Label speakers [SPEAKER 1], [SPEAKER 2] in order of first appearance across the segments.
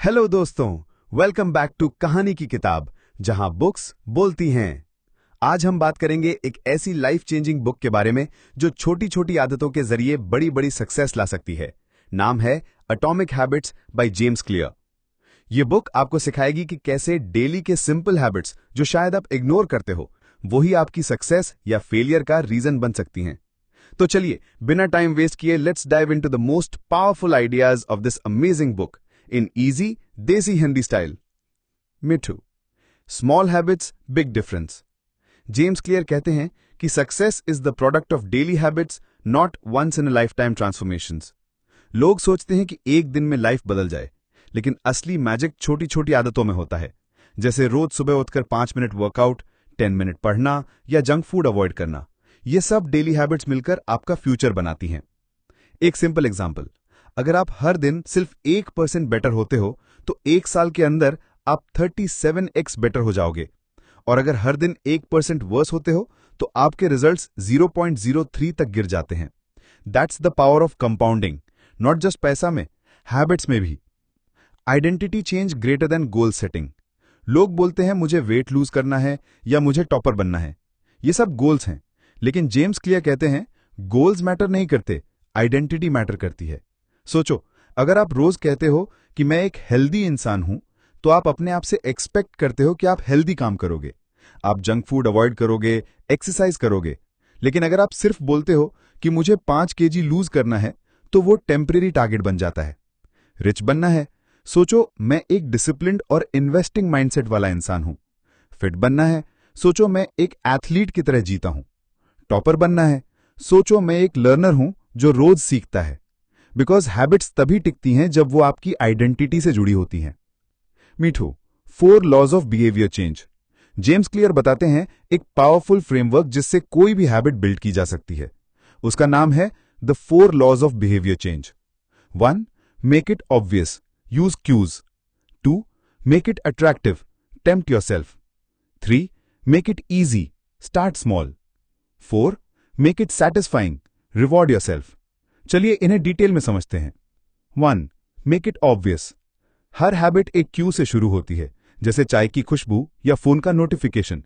[SPEAKER 1] Hello दोस्तों, welcome back to कहानी की किताब, जहां बुक्स बोलती हैं। आज हम बात करेंगे एक ऐसी लाइफ चेंजिंग बुक के बारे में जो छोटी छोटी आदतों के जरिए बड़ी बड़ी सक्सेस ला सकती है। नाम है atomic habits by James clear. ये बुक आपको सिखाएगी कि कैसे डेली के सिंपल हैबिट्स जो शायद आप इग्नोर करते हो, वही आपकी सक्सेस या फेलियर का रीजन बन सकती हैं। तो चलिए बिना टाइम वेस्ट किए let's dive into the most powerful ideas of this amazing book in easy desi Hindi style. मिठू, small habits big difference. James Clear कहते हैं कि success is the product of daily habits, not once in a lifetime transformations. लोग सोचते हैं कि एक दिन में लाइफ बदल जाए, लेकिन असली मैजिक छोटी छोटी आदतों में होता है, जैसे रोज सुबह उठकर 5 मिनट वर्कआउट, 10 मिनट पढ़ना या जंक फूड अवॉइड करना। ये सब डेली हैबिट्स मिलकर आपका फ्यूचर बनाती हैं। एक सिंपल एग्जाम्पल, अगर आप हर दिन सिर्फ 1% बेटर होते हो तो 1 साल के अंदर आप 37x बेटर हो जाओगे। और अगर हर दिन 1% वर्स होते हो तो आपके रिजल्ट्स 0.03 तक गिर जाते हैं। That's the power of compounding, not just पैसा में, हैबिट्स में भी। Identity change greater than goal setting. लोग बोलते हैं मुझे वेट लूज करना है या मुझे टॉपर बनना है। ये सब गोल्स हैं, लेकिन जेम्स क्लियर कहते हैं गोल्स मैटर नहीं करते, आइडेंटिटी मैटर करती है। सोचो, अगर आप रोज कहते हो कि मैं एक हेल्दी इंसान हूं, तो आप अपने आप से एक्सपेक्ट करते हो कि आप हेल्दी काम करोगे, आप जंक फूड अवॉइड करोगे, एक्सरसाइज करोगे। लेकिन अगर आप सिर्फ बोलते हो कि मुझे 5 केजी लूज करना है, तो वो टेम्परेरी टारगेट बन जाता है। रिच बनना है, सोचो मैं एक डिसिप्लिन्ड और इन्वेस्टिंग माइंडसेट वाला इंसान हूं। फिट बनना है, सोचो मैं एक एथलीट की तरह जीता हूं। टॉपर बनना है, सोचो मैं एक लर्नर हूं जो रोज सीखता है। बिकॉज हैबिट्स तभी टिकती हैं जब वो आपकी आइडेंटिटी से जुड़ी होती हैं। मीठू, 4 laws of behaviour change. James Clear बताते हैं एक पावरफुल फ्रेमवर्क जिससे कोई भी हैबिट बिल्ड की जा सकती है। उसका नाम है the 4 laws of behaviour change. 1. Make it obvious, use cues. 2. Make it attractive, tempt yourself. 3. Make it easy, start small. 4. Make it satisfying, reward yourself. चलिए इन्हें डिटेल में समझते हैं। 1. Make it obvious. हर हैबिट एक क्यू से शुरू होती है, जैसे चाय की खुशबू या फोन का नोटिफिकेशन।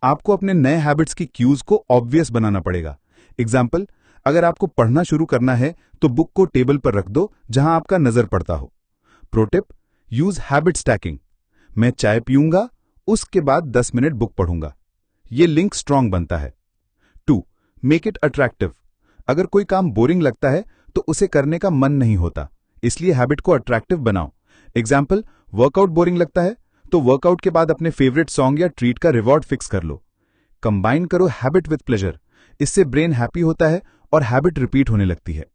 [SPEAKER 1] आपको अपने नए हैबिट्स की क्यूज को ऑब्वियस बनाना पड़ेगा। एग्जाम्पल, अगर आपको पढ़ना शुरू करना है तो बुक को टेबल पर रख दो जहां आपका नजर पड़ता हो। Pro tip, use habit stacking. मैं चाय पीऊंगा, उसके बाद 10 मिनट बुक पढ़ूंगा। ये लिंक स्ट्रांग बनता है। 2. Make it attractive. अगर कोई काम बोरिंग लगता है तो उसे करने का मन नहीं होता, इसलिए हैबिट को अट्रैक्टिव बनाओ। एग्जाम्पल, वर्कआउट बोरिंग लगता है तो वर्कआउट के बाद अपने फेवरेट सॉन्ग या ट्रीट का रिवॉर्ड फिक्स कर लो। कंबाइन करो हैबिट विद प्लेजर, इससे ब्रेन हैप्पी होता है और हैबिट रिपीट होने लगती है।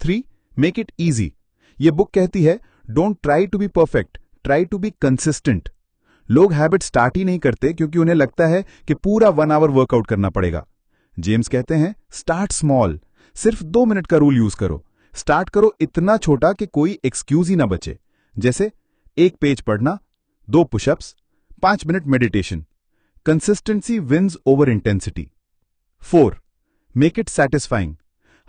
[SPEAKER 1] 3. Make it easy. ये बुक कहती है don't try to be perfect, try to be consistent. लोग हैबिट स्टार्ट ही नहीं करते क्योंकि उन्हें लगता है कि पूरा 1 आवर वर्कआउट करना पड़ेगा। जेम्स कहते हैं स्टार्ट स्मॉल, सिर्फ 2 मिनट का रूल यूज करो। स्टार्ट करो इतना छोटा कि कोई एक्सक्यूज ही ना बचे, जैसे 1 पेज पढ़ना, 2 pushups, 5 minute meditation. Consistency wins over intensity. 4. Make it satisfying.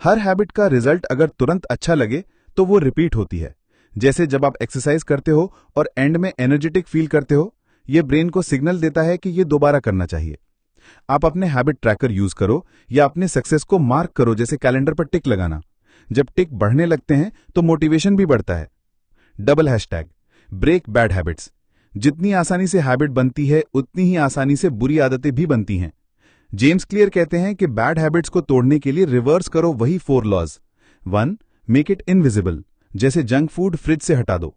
[SPEAKER 1] हर हैबिट का रिजल्ट अगर तुरंत अच्छा लगे तो वो रिपीट होती है। जैसे जब आप एक्सरसाइज करते हो और एंड में एनर्जेटिक फील करते हो, ये ब्रेन को सिग्नल देता है कि ये दोबारा करना चाहिए। आप अपने हैबिट ट्रैकर यूज करो या अपने सक्सेस को मार्क करो, जैसे कैलेंडर पर टिक लगाना। जब टिक बढ़ने लगते हैं तो मोटिवेशन भी बढ़ता है। Double hashtag, break bad habits. जितनी आसानी से हैबिट बनती है उतनी ही आसानी से बुरी आदतें भी बनती हैं। जेम्स क्लियर कहते हैं कि बैड हैबिट्स को तोड़ने के लिए रिवर्स करो वही 4 लॉज। 1. मेक इट इनविजिबल, जैसे जंक फूड फ्रिज से हटा दो।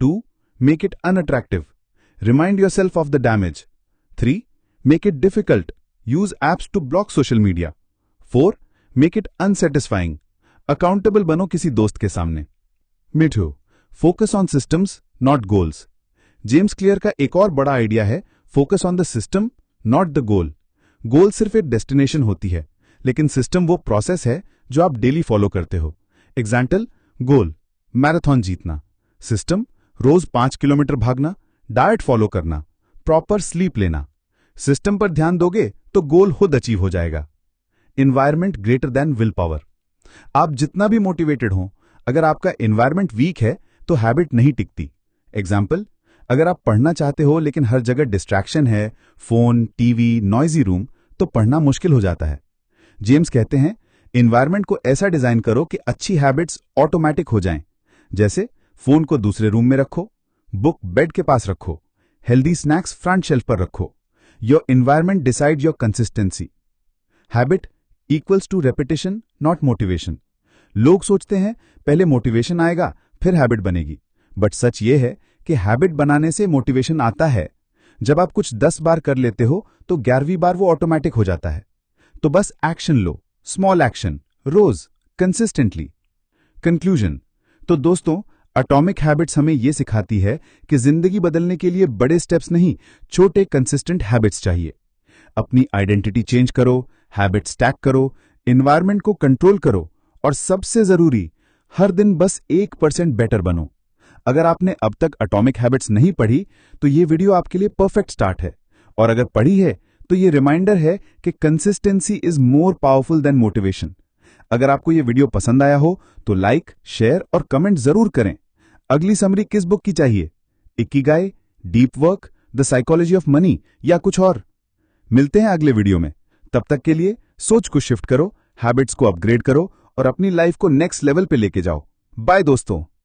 [SPEAKER 1] 2. Make it unattractive, remind yourself of the damage. 3. Make it difficult, use apps to block social media. 4. Make it unsatisfying, accountable बनो किसी दोस्त के सामने। Mithu, focus on systems not goals. James Clear का एक और बड़ा आइडिया है focus on the system not the goal. Goal सिर्फ एक डेस्टिनेशन होती है, लेकिन सिस्टम वो प्रोसेस है जो आप डेली फॉलो करते हो। एग्जाम्पल, गोल मैराथन जीतना, सिस्टम रोज 5 किलोमीटर भागना, डाइट फॉलो करना, प्रॉपर स्लीप लेना। सिस्टम पर ध्यान दोगे तो गोल खुद अचीव हो जाएगा। Environment greater than will power. आप जितना भी मोटिवेटेड हो, अगर आपका एनवायरमेंट वीक है तो हैबिट नहीं टिकती। एग्जाम्पल, अगर आप पढ़ना चाहते हो लेकिन हर जगह डिस्ट्रैक्शन है, फोन, टीवी, नॉइजी रूम, तो पढ़ना मुश्किल हो जाता है। जेम्स कहते हैं, एनवायरनमेंट को ऐसा डिजाइन करो कि अच्छी हैबिट्स ऑटोमेटिक हो जाएं। जैसे फोन को दूसरे रूम में रखो, बुक बेड के पास रखो, हेल्दी स्नैक्स फ्रंट शेल्फ पर रखो। Your environment decide your consistency. Habit equals to repetition, not motivation. लोग सोचते हैं पहले मोटिवेशन आएगा फिर हैबिट बनेगी, बट सच ये है कि हैबिट बनाने से मोटिवेशन आता है। जब आप कुछ 10 बार कर लेते हो तो 11वीं बार वो ऑटोमेटिक हो जाता है। तो बस एक्शन लो, स्मॉल एक्शन, रोज, कंसिस्टेंटली। कंक्लूजन। तो दोस्तों, एटॉमिक हैबिट्स हमें ये सिखाती है कि जिंदगी बदलने के लिए बड़े स्टेप्स नहीं, छोटे कंसिस्टेंट हैबिट्स चाहिए। अपनी आइडेंटिटी चेंज करो, हैबिट स्टैक करो, एनवायरनमेंट को कंट्रोल करो, और सबसे जरूरी, हर दिन बस 1% बेटर बनो। अगर आपने अब तक एटॉमिक हैबिट्स नहीं पढ़ी तो ये वीडियो आपके लिए परफेक्ट स्टार्ट है, और अगर पढ़ी है तो ये रिमाइंडर है कि consistency is more powerful than motivation. अगर आपको ये वीडियो पसंद आया हो तो लाइक, शेयर और कमेंट जरूर करें। अगली समरी किस बुक की चाहिए? Ikigai, deep work, the psychology of money या कुछ और? मिलते हैं अगले वीडियो में। तब तक के लिए सोच को शिफ्ट करो, हैबिट्स को अपग्रेड करो और अपनी लाइफ को नेक्स्ट लेवल पे लेके जाओ। बाय दोस्तों।